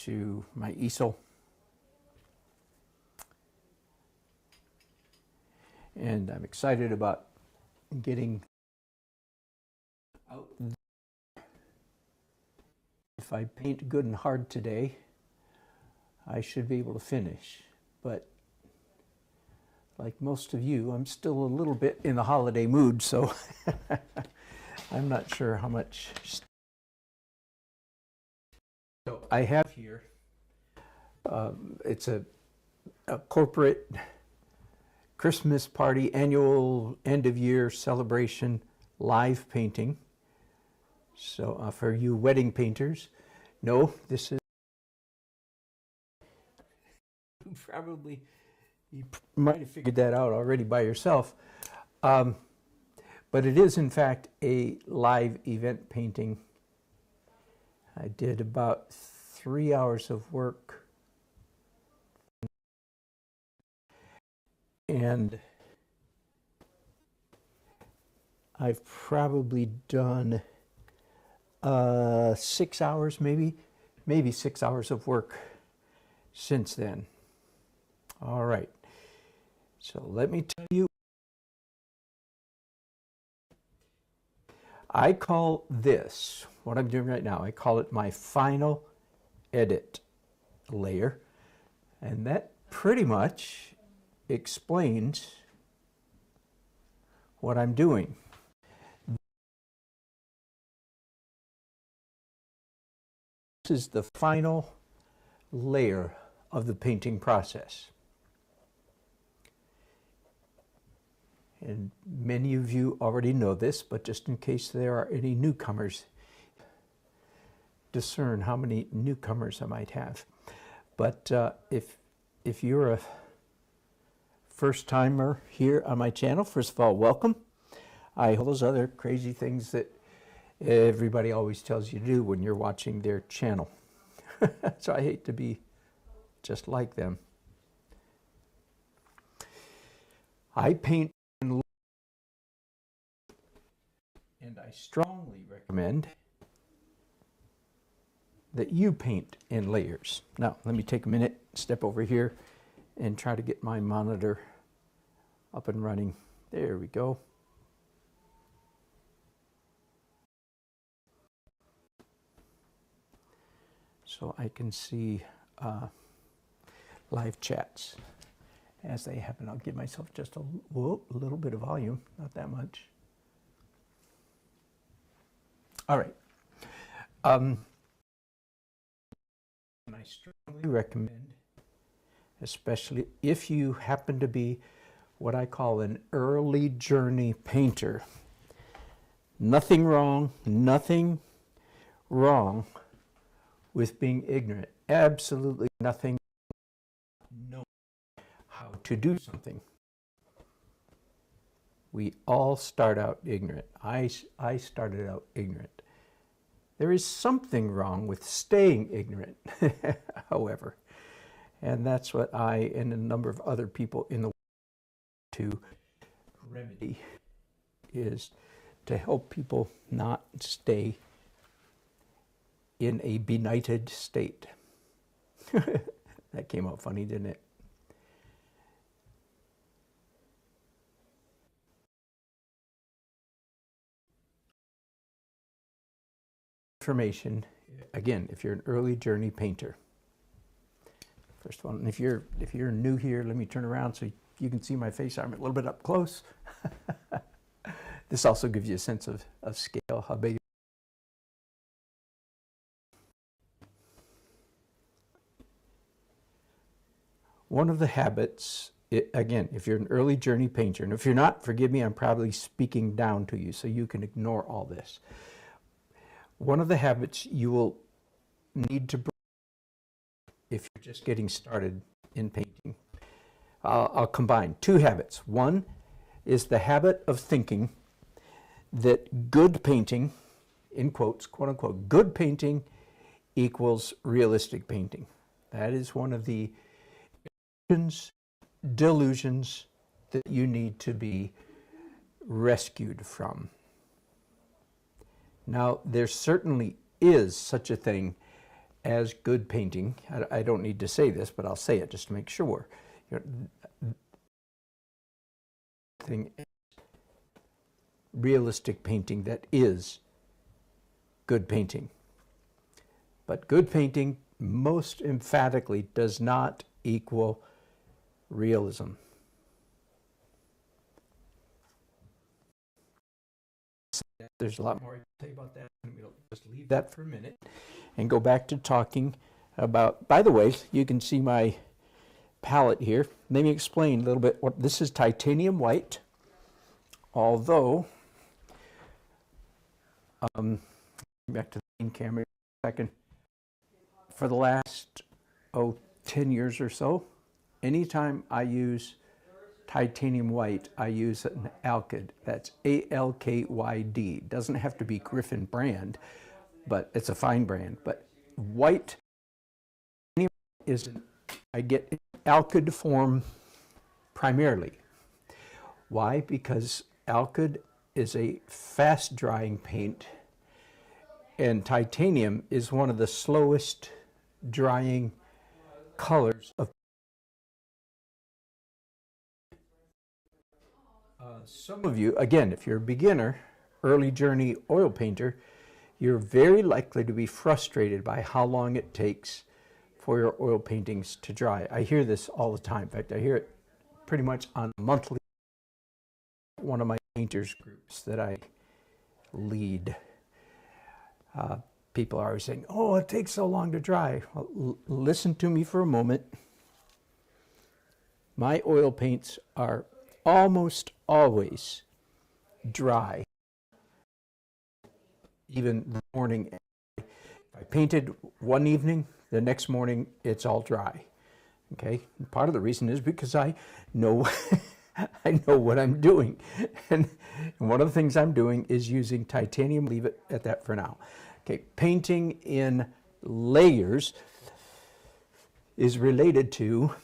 to my easel. And I'm excited about getting out. If I paint good and hard today, I should be able to finish. But like most of you, I'm still a little bit in the holiday mood, so I'm not sure how much. So I have here, it's a corporate Christmas party, annual end of year celebration live painting. So for you wedding painters, no, this is probably, you might have figured that out already by yourself. But it is in fact a live event painting. I did about 3 hours of work. And I've probably done 6 hours, maybe 6 hours of work since then. All right, so let me tell you, I call this, what I'm doing right now, I call it my final edit layer, and that pretty much explains what I'm doing. This is the final layer of the painting process. And many of you already know this, but just in case there are any newcomers, discern how many newcomers I might have. But if you're a first timer here on my channel, first of all, welcome. I all those other crazy things that everybody always tells you to do when you're watching their channel. So I hate to be just like them. I paint and I strongly recommend that you paint in layers. Now, let me take a minute, step over here, and try to get my monitor up and running. There we go. So I can see live chats as they happen. I'll give myself just a little bit of volume, not that much. All right. And I strongly recommend, especially if you happen to be what I call an early journey painter. Nothing wrong with being ignorant. Absolutely nothing. Know how to do something. We all start out ignorant. I started out ignorant. There is something wrong with staying ignorant, however. And that's what I and a number of other people in the world to remedy, is to help people not stay in a benighted state. That came out funny, didn't it? Information, again, if you're an early journey painter. First one, if you're new here, let me turn around so you can see my face. I'm a little bit up close. This also gives you a sense of scale, how big. One of the habits, again, if you're an early journey painter, and if you're not, forgive me, I'm probably speaking down to you, so you can ignore all this. One of the habits you will need to break if you're just getting started in painting, I'll combine two habits. One is the habit of thinking that good painting, in quotes, quote unquote, good painting equals realistic painting. That is one of the delusions that you need to be rescued from. Now, there certainly is such a thing as good painting. I don't need to say this, but I'll say it just to make sure. Thing, realistic painting that is good painting. But good painting most emphatically does not equal realism. There's a lot more to say about that. We'll just leave that for a minute and go back to talking about, by the way, you can see my palette here. Let me explain a little bit what this is. Titanium white, although back to the main camera for a second. For the last 10 years or so, anytime I use titanium white, I use an Alkyd. That's A-L-K-Y-D. Doesn't have to be Griffin brand, but it's a fine brand. But white is, I get Alkyd form primarily. Why? Because Alkyd is a fast drying paint, and titanium is one of the slowest drying colors of some of you, again, if you're a beginner, early journey oil painter, you're very likely to be frustrated by how long it takes for your oil paintings to dry. I hear this all the time. In fact, I hear it pretty much on a monthly, one of my painters groups that I lead. People are always saying, oh, it takes so long to dry. Well, listen to me for a moment. My oil paints are almost always dry, even the morning. If I painted one evening, the next morning it's all dry. Okay, and part of the reason is because I know I know what I'm doing, and one of the things I'm doing is using titanium. Leave it at that for now. Okay, painting in layers is related to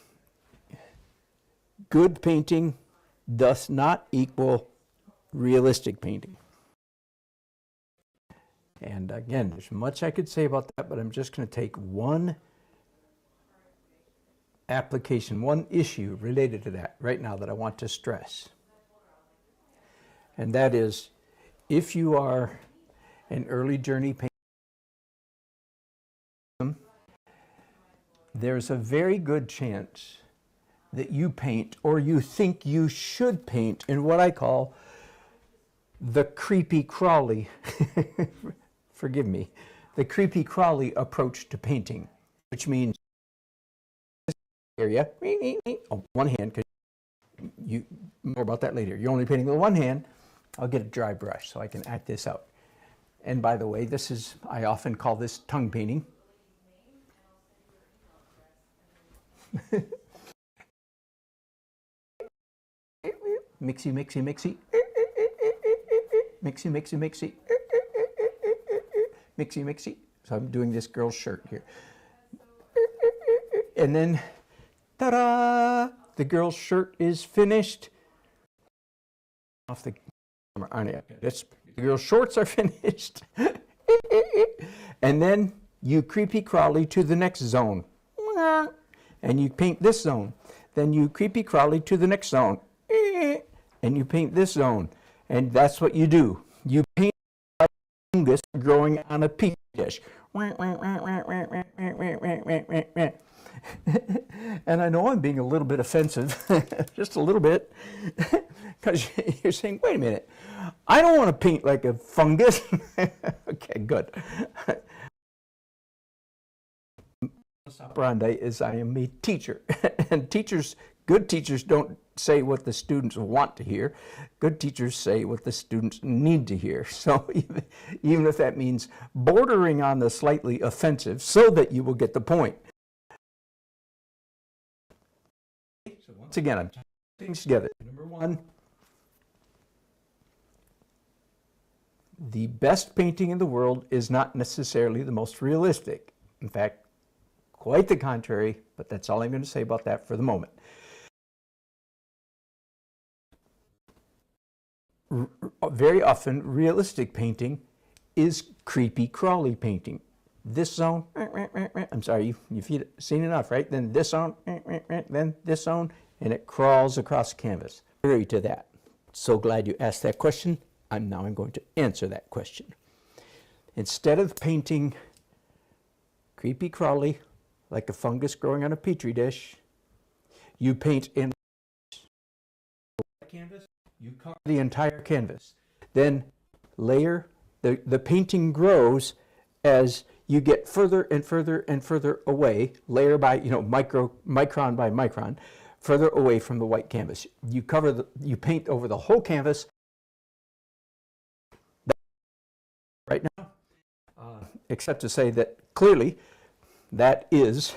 good painting does not equal realistic painting. And again, there's much I could say about that, but I'm just going to take one application, one issue related to that right now that I want to stress. And that is, if you are an early journey painter, there's a very good chance that you paint, or you think you should paint, in what I call the creepy crawly, forgive me, the creepy crawly approach to painting, which means this area, on one hand, because you, more about that later, you're only painting with one hand. I'll get a dry brush so I can act this out. And by the way, this is, I often call this tongue painting. Mixy, mixy, mixy. Mixy, mixy, mixy. Mixy, mixy. So I'm doing this girl's shirt here. And then, ta-da! The girl's shirt is finished. Off the camera. The girl's shorts are finished. And then you creepy crawly to the next zone. And you paint this zone. Then you creepy crawly to the next zone. And you paint this zone. And that's what you do. You paint like fungus growing on a petri dish. And I know I'm being a little bit offensive, just a little bit, because you're saying, wait a minute, I don't want to paint like a fungus. Okay, good. Operandi is I am a teacher, and teachers, good teachers don't say what the students want to hear. Good teachers say what the students need to hear. So even if that means bordering on the slightly offensive, so that you will get the point. So once again, I'm putting things together. Number one, the best painting in the world is not necessarily the most realistic. In fact, quite the contrary, but that's all I'm going to say about that for the moment. Very often, realistic painting is creepy crawly painting. this zone, I'm sorry, you've seen enough, right? Then this zone, then this zone, and it crawls across the canvas. To that. So glad you asked that question. I'm going to answer that question. Instead of painting creepy crawly like a fungus growing on a petri dish, you paint in canvas, you cover the entire canvas. Then layer, the painting grows as you get further and further and further away, layer by, micron by micron, further away from the white canvas. You paint over the whole canvas right now, except to say that clearly that is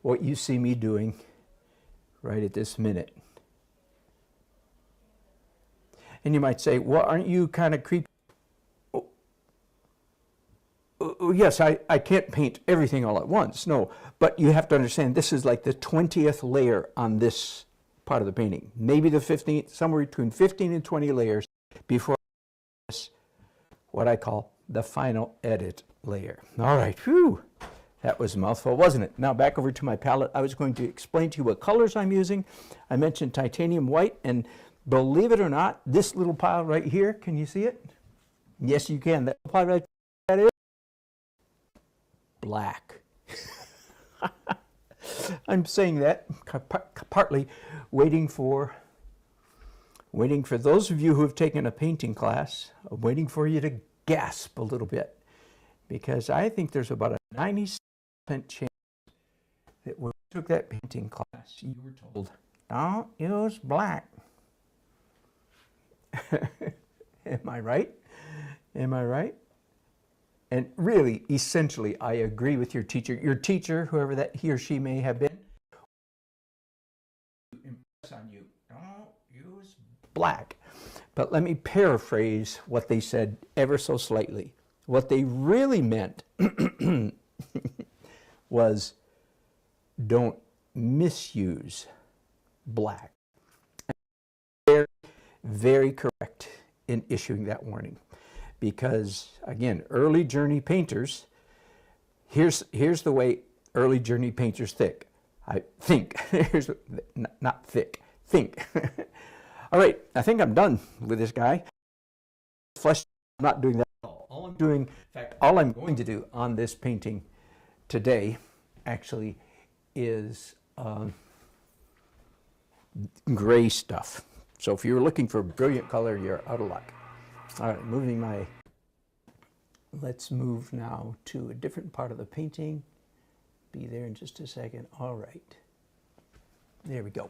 what you see me doing right at this minute. And you might say, well, aren't you kind of creepy? Yes, I can't paint everything all at once, no. But you have to understand, this is like the 20th layer on this part of the painting. Maybe the 15th, somewhere between 15 and 20 layers before this, what I call the final edit layer. All right, whew. That was a mouthful, wasn't it? Now back over to my palette. I was going to explain to you what colors I'm using. I mentioned titanium white, and believe it or not, this little pile right here, can you see it? Yes, you can. That pile right there, that is black. I'm saying that partly waiting for those of you who have taken a painting class, waiting for you to gasp a little bit, because I think there's about a 90% chance that when we took that painting class, you were told, don't use black. Am I right? Am I right? And really, essentially, I agree with your teacher. Your teacher, whoever that he or she may have been, impress on you. Don't use black. But let me paraphrase what they said ever so slightly. What they really meant was, don't misuse black. Very, very correct in issuing that warning. Because, again, early journey painters, here's the way early journey painters think. Not thick, think. All right, I think I'm done with this guy. Flesh, I'm not doing that at all. All I'm doing, in fact, all I'm going to do on this painting today actually is gray stuff. So if you're looking for brilliant color, you're out of luck. All right, let's move now to a different part of the painting. Be there in just a second. All right, there we go.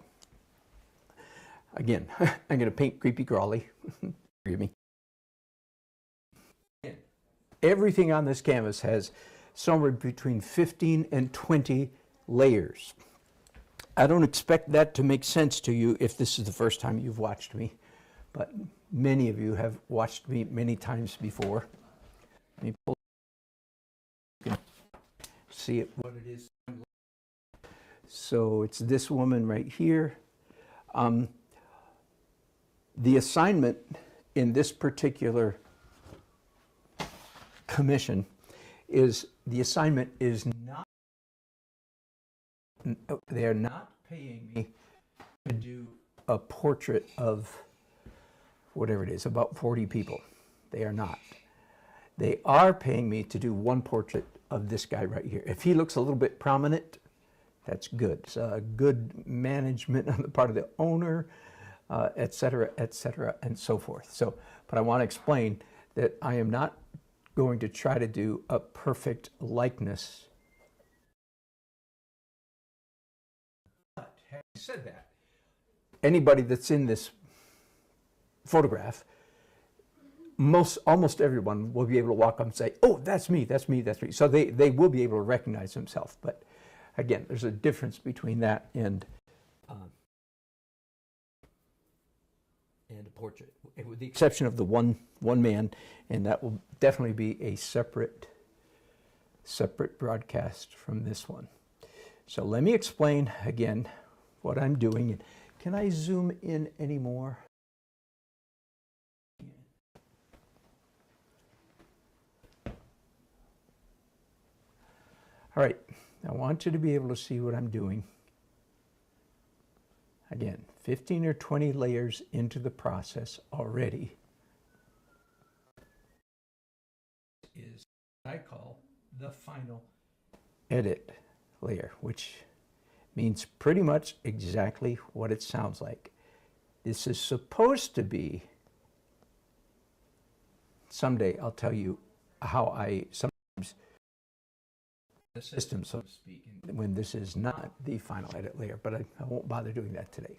Again, I'm going to paint creepy crawly. Forgive me. Everything on this canvas has somewhere between 15 and 20 layers. I don't expect that to make sense to you if this is the first time you've watched me, but many of you have watched me many times before. Let me pull. You can see it, what it is. So it's this woman right here. The assignment in this particular commission is, the assignment is not, they're not paying me to do a portrait of whatever it is, about 40 people. They are not. They are paying me to do one portrait of this guy right here. If he looks a little bit prominent, that's good. It's good management on the part of the owner, et cetera, and so forth. So, but I want to explain that I am not going to try to do a perfect likeness. But having said that, anybody that's in this photograph, almost everyone will be able to walk up and say, oh, that's me, that's me, that's me. So they will be able to recognize themselves. But again, there's a difference between that and a portrait, with the exception of the one man, and that will definitely be a separate broadcast from this one. So let me explain again what I'm doing. Can I zoom in any more? All right, I want you to be able to see what I'm doing. Again, 15 or 20 layers into the process already is what I call the final edit layer, which means pretty much exactly what it sounds like. This is supposed to be, someday I'll tell you how I sometimes the system, so to speak, when this is not the final edit layer, but I won't bother doing that today.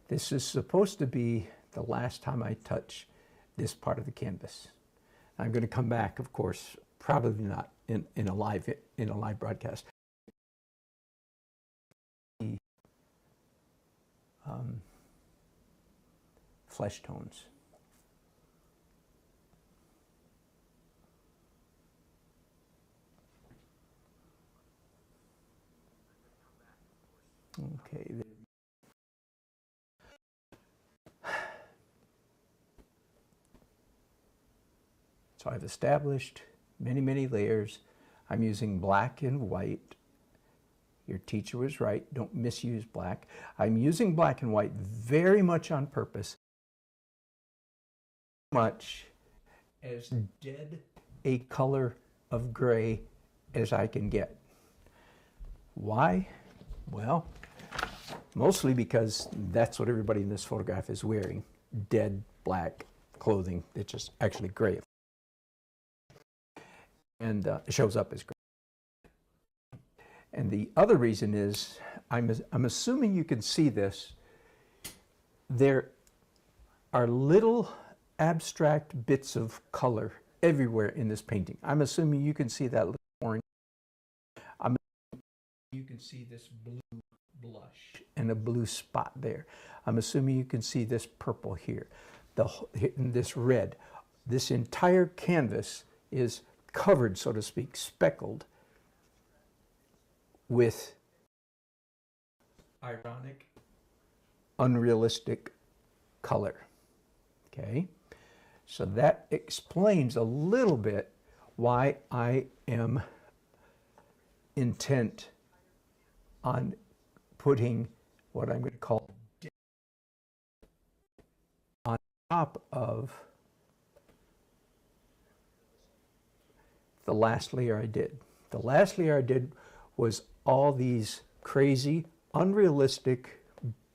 This is supposed to be the last time I touch this part of the canvas. I'm going to come back, of course, probably not in a live broadcast. Flesh tones. Okay. So I've established many, many layers. I'm using black and white. Your teacher was right. Don't misuse black. I'm using black and white very much on purpose. Much as dead a color of gray as I can get. Why? Well, mostly because that's what everybody in this photograph is wearing. Dead black clothing. It's just actually gray. And it shows up as gray. And the other reason is, I'm assuming you can see this, there are little abstract bits of color everywhere in this painting. I'm assuming you can see that little orange. You can see this blue blush and a blue spot there. I'm assuming you can see this purple here, this red. This entire canvas is covered, so to speak, speckled with ironic, unrealistic color. Okay? So that explains a little bit why I am intent on putting what I'm going to call on top of the last layer I did. The last layer I did was all these crazy, unrealistic,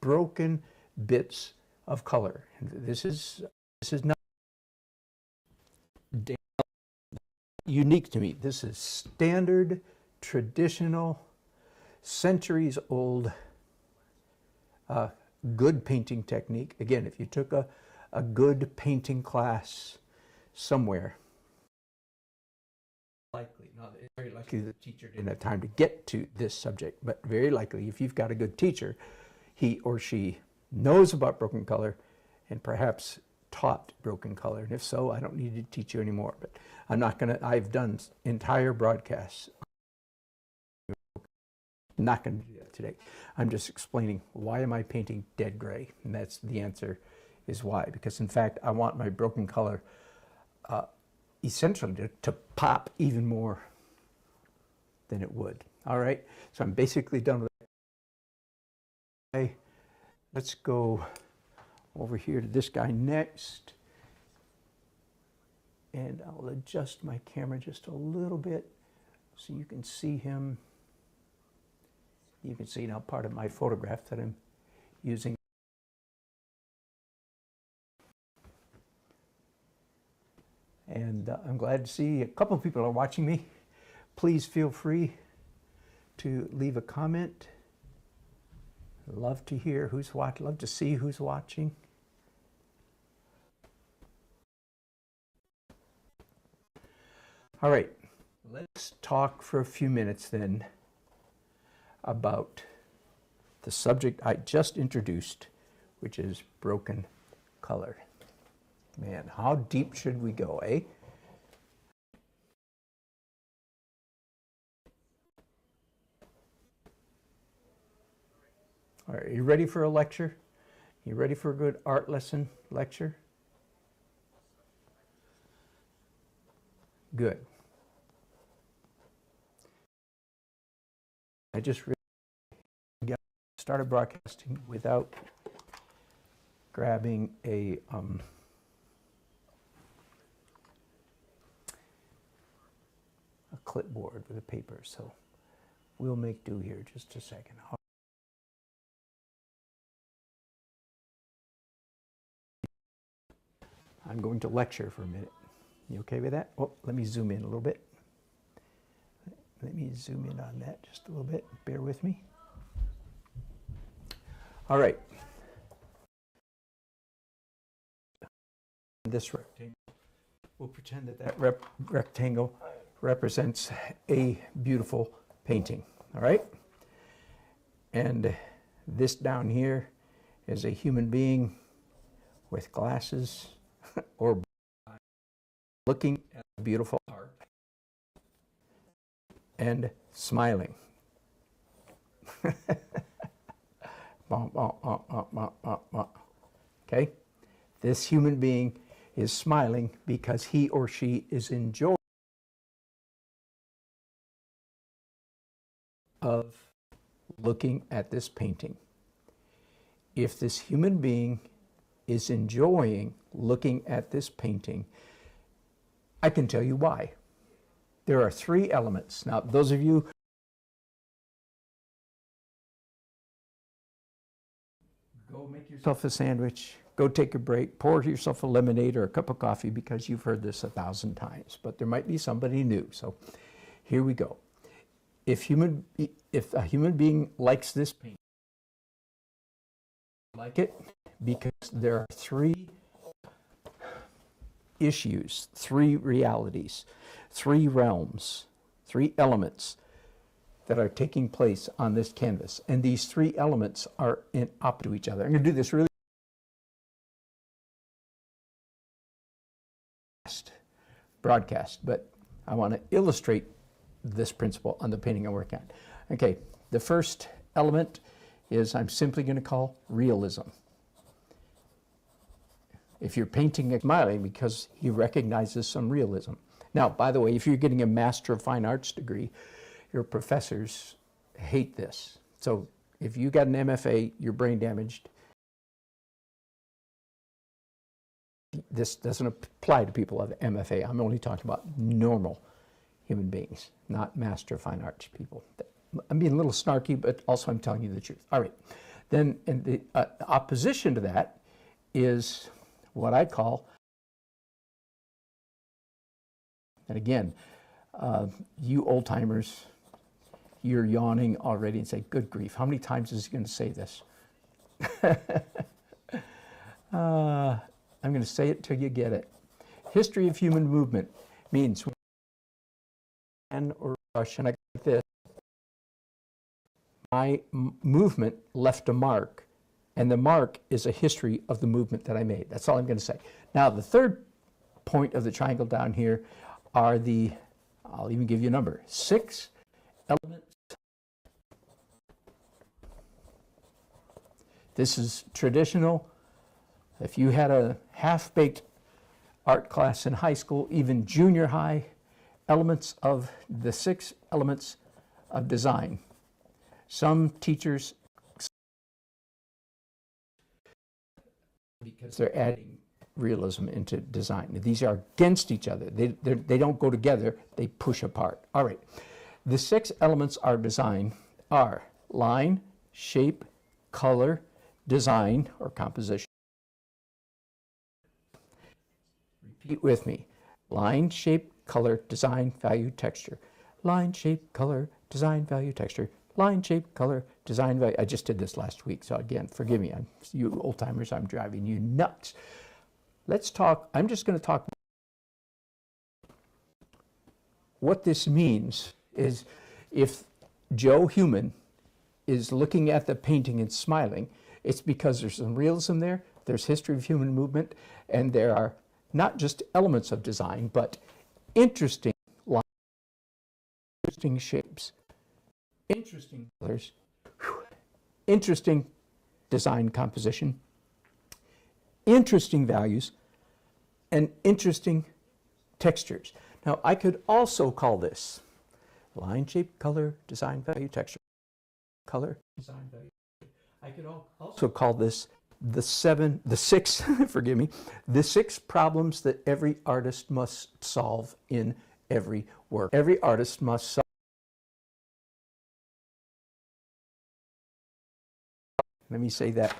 broken bits of color. And this is not unique to me. This is standard, traditional, centuries-old, good painting technique. Again, if you took a good painting class somewhere, likely, not very likely the teacher didn't have time to get to this subject, but very likely if you've got a good teacher, he or she knows about broken color and perhaps taught broken color. And if so, I don't need to teach you anymore. But I'm not going to, I've done entire broadcasts. I'm not going to do that today. I'm just explaining why am I painting dead gray? And that's the answer is why. Because in fact, I want my broken color essentially to pop even more than it would. All right, so I'm basically done with that. Okay, let's go over here to this guy next. And I'll adjust my camera just a little bit so you can see him. You can see now part of my photograph that I'm using. And I'm glad to see a couple of people are watching me. Please feel free to leave a comment. Love to hear who's watching, love to see who's watching. All right, let's talk for a few minutes then about the subject I just introduced, which is broken color. Man, how deep should we go, eh? All right, are you ready for a lecture? You ready for a good art lesson lecture? Good. I just started broadcasting without grabbing a clipboard with a paper, so we'll make do here. Just a second. I'm going to lecture for a minute. You okay with that? Oh, let me zoom in a little bit. Let me zoom in on that just a little bit. Bear with me. All right. This rectangle, we'll pretend that that rectangle represents a beautiful painting. All right? And this down here is a human being with glasses or looking at a beautiful art and smiling. Okay? This human being is smiling because he or she is enjoying of looking at this painting. If this human being is enjoying looking at this painting, I can tell you why. There are three elements. Now, those of you go make yourself a sandwich, go take a break, pour yourself a lemonade or a cup of coffee because you've heard this 1,000 times, but there might be somebody new. So here we go. If a human being likes this painting, like it because there are three issues, three realities, three realms, three elements that are taking place on this canvas. And these three elements are in opposite to each other. I'm going to do this really fast broadcast, but I want to illustrate this principle on the painting I'm working on. Okay, the first element is I'm simply going to call realism. If you're painting a smiling because he recognizes some realism. Now, by the way, if you're getting a Master of Fine Arts degree, your professors hate this. So if you got an MFA, you're brain damaged. This doesn't apply to people with MFA. I'm only talking about normal human beings, not Master of Fine Arts people. I'm being a little snarky, but also I'm telling you the truth. All right. Then in the opposition to that is what I call, and again, you old timers, you're yawning already and say, good grief, how many times is he going to say this? I'm going to say it till you get it. History of human movement means man or Russian like this, my movement left a mark, and the mark is a history of the movement that I made. That's all I'm going to say. Now, the third point of the triangle down here are the, I'll even give you a number, 6 elements. This is traditional. If you had a half-baked art class in high school, even junior high, elements of the 6 elements of design. Some teachers, because they're adding realism into design. These are against each other. They don't go together, they push apart. All right. The 6 elements of design are line, shape, color, design, or composition. Repeat with me. Line, shape, color, design, value, texture. Line, shape, color, design, value, texture. Line, shape, color, design, value. I just did this last week, so again, forgive me. You old timers, I'm driving you nuts. Let's talk, I'm just going to talk. What this means is if Joe Human is looking at the painting and smiling, it's because there's some realism there, there's history of human movement, and there are not just elements of design, but interesting lines, interesting shapes, interesting colors, interesting design composition, interesting values, and interesting textures. Now, I could also call this line, shape, color, design, value, texture. color design value. I could also call this the six, forgive me, the 6 problems that every artist must solve in every work. Every artist must solve. Let me say that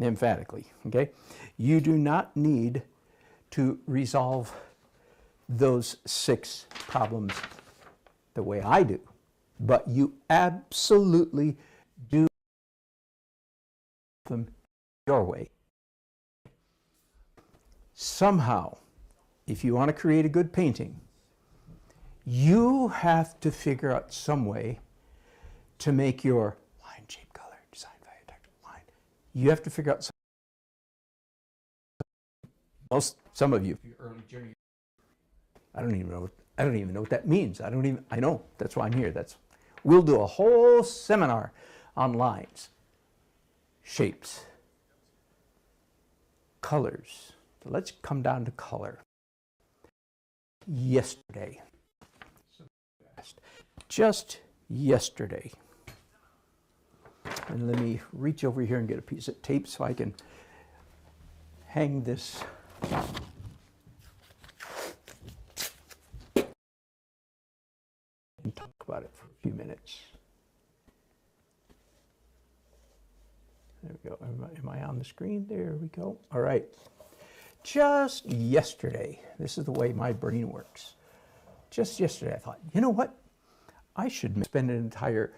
emphatically, okay? You do not need to resolve those 6 problems the way I do, but you absolutely do them your way. Somehow, if you want to create a good painting, you have to figure out some way to make your line, shape, color, design, value, texture, line. You have to figure out some of you, your early journey. I don't even know what that means. I know. That's why I'm here. We'll do a whole seminar on lines, shapes, colors. So let's come down to color. Yesterday, just yesterday, and let me reach over here and get a piece of tape so I can hang this and talk about it for a few minutes. There we go. Am I on the screen? There we go. All right. Just yesterday, this is the way my brain works. Just yesterday, I thought, you know what? I should spend an entire,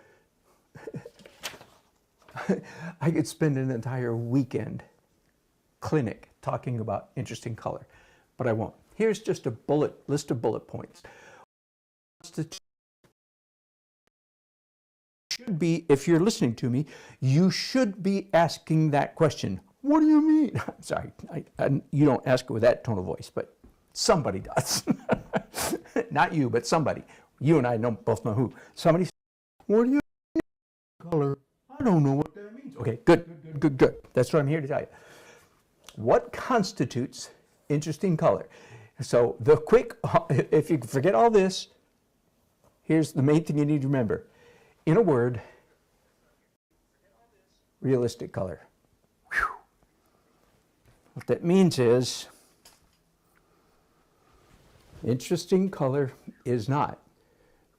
I could spend an entire weekend clinic talking about interesting color, but I won't. Here's just a list of bullet points. Should be, if you're listening to me, you should be asking that question. What do you mean? I'm sorry, you don't ask it with that tone of voice, but somebody does. Not you, but somebody. You and I both know who. Somebody says, what do you mean color? I don't know what that means. Okay, good. That's what I'm here to tell you. What constitutes interesting color? So if you forget all this, here's the main thing you need to remember. In a word, realistic color. Whew. What that means is, interesting color is not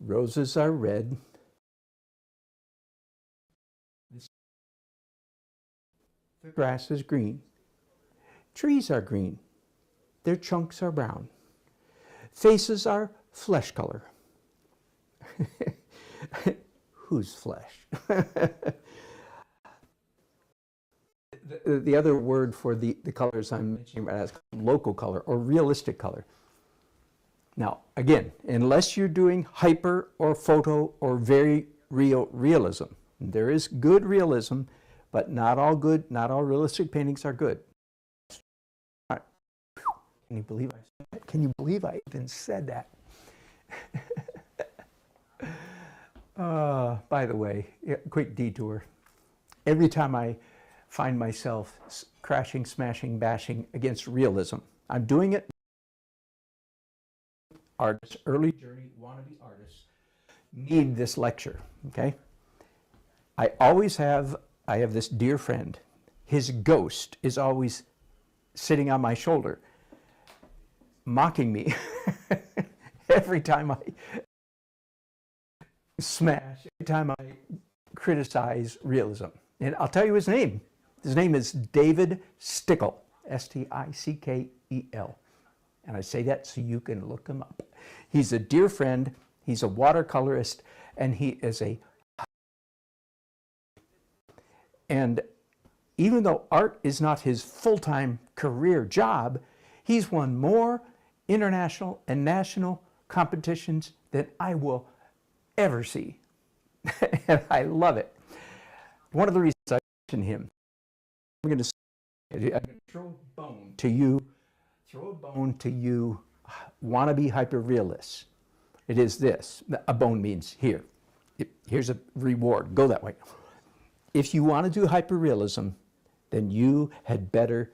roses are red, the grass is green, trees are green, their chunks are brown, faces are flesh color. Whose flesh? The other word for the colors I'm mentioning right now is local color or realistic color. Now, again, unless you're doing hyper or photo or very real realism, there is good realism, but not all realistic paintings are good. All right. Can you believe I said that? Can you believe I even said that? By the way, quick detour. Every time I find myself crashing, smashing, bashing against realism, I'm doing it. Artists, early journey wannabe artists need this lecture, okay? I have this dear friend. His ghost is always sitting on my shoulder, mocking me every time I smash, every time I criticize realism. And I'll tell you his name. His name is David Stickle, S-T-I-C-K-E-L. And I say that so you can look him up. He's a dear friend, he's a watercolorist, and he is and even though art is not his full-time career job, he's won more international and national competitions than I will ever see. And I love it. One of the reasons I mention him, I'm going to throw a bone to you wannabe hyper-realists. It is this. A bone means here. Here's a reward. Go that way. If you want to do hyper-realism, then you had better,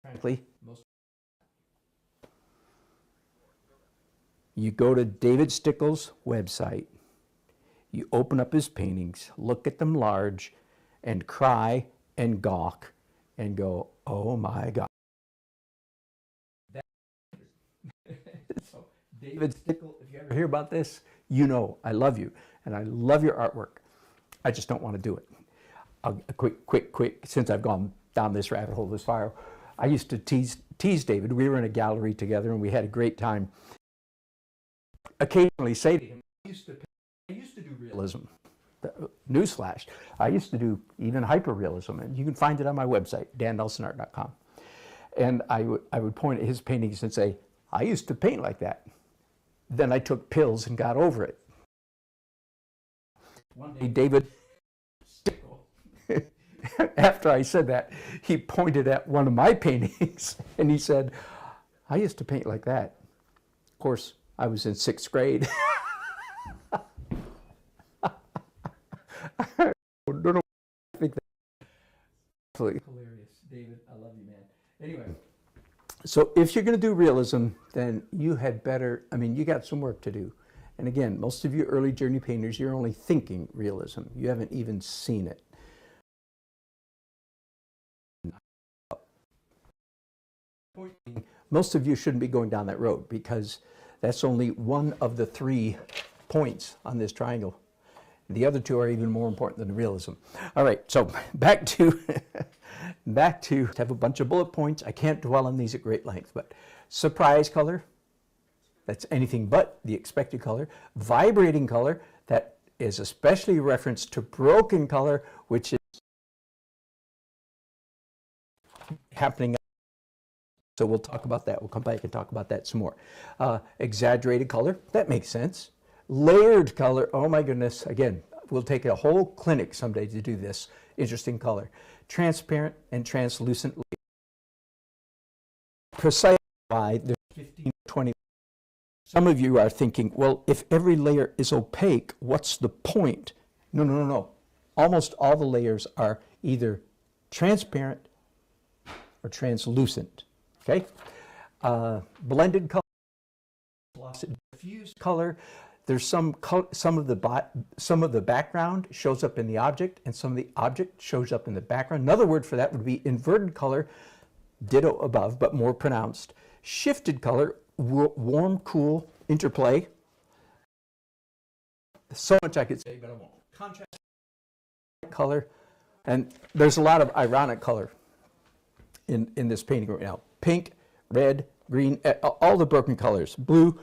frankly, you go to David Stickle's website, You open up his paintings, look at them large, and cry and gawk and go, oh my God. So, David Stickle, if you ever hear about this, you know I love you and I love your artwork. I just don't want to do it. Quick, since I've gone down this rabbit hole this far, I used to tease David. We were in a gallery together and we had a great time. Occasionally say to him, I used to do realism. Newsflash, I used to do even hyperrealism, and you can find it on my website, dannelsonart.com. And I would point at his paintings and say, I used to paint like that. Then I took pills and got over it. One day, David Stickle, after I said that, he pointed at one of my paintings and he said, I used to paint like that. Of course, I was in 6th grade. I don't know. I think that's hilarious. David, I love you, man. Anyway, so if you're going to do realism, then you had better, I mean, you got some work to do. And again, most of you early journey painters, you're only thinking realism. You haven't even seen it. Most of you shouldn't be going down that road because that's only one of the 3 points on this triangle. The other 2 are even more important than the realism. All right, so back to have a bunch of bullet points. I can't dwell on these at great length, but surprise color, that's anything but the expected color. Vibrating color, that is especially referenced to broken color, which is happening. So we'll talk about that. We'll come back and talk about that some more. Exaggerated color, that makes sense. Layered color, oh my goodness, again, we'll take a whole clinic someday to do this. Interesting color. Transparent and translucent. Precise by there's 15, 20. Some of you are thinking, well, if every layer is opaque, what's the point? No. Almost all the layers are either transparent or translucent. Okay? Blended color, diffused color. There's some of the background shows up in the object, and some of the object shows up in the background. Another word for that would be inverted color, ditto above, but more pronounced. Shifted color, warm, cool, interplay. So much I could say, but I won't. Contrast color, and there's a lot of ironic color in this painting right now. Pink, red, green, all the broken colors. Blue.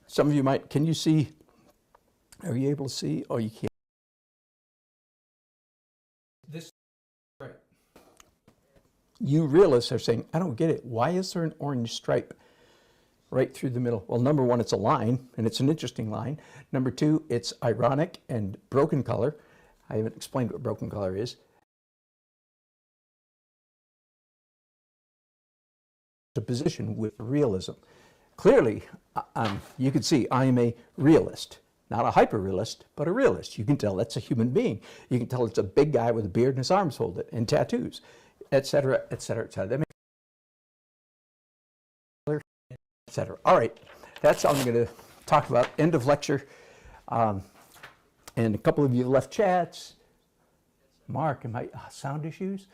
Some of you might, can you see? Are you able to see? Oh, you can't. This, right. You realists are saying, I don't get it. Why is there an orange stripe right through the middle? Well, number 1, it's a line, and it's an interesting line. Number 2, it's ironic and broken color. I haven't explained what broken color is. The position with realism. Clearly, you can see I am a realist, not a hyper-realist, but a realist. You can tell that's a human being. You can tell it's a big guy with a beard and his arms folded and tattoos, etc., etc., etc. Etc. All right, that's all I'm going to talk about. End of lecture. And a couple of you left chats. Mark, am I sound issues?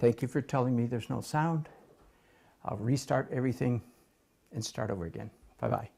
Thank you for telling me there's no sound. I'll restart everything and start over again. Bye-bye.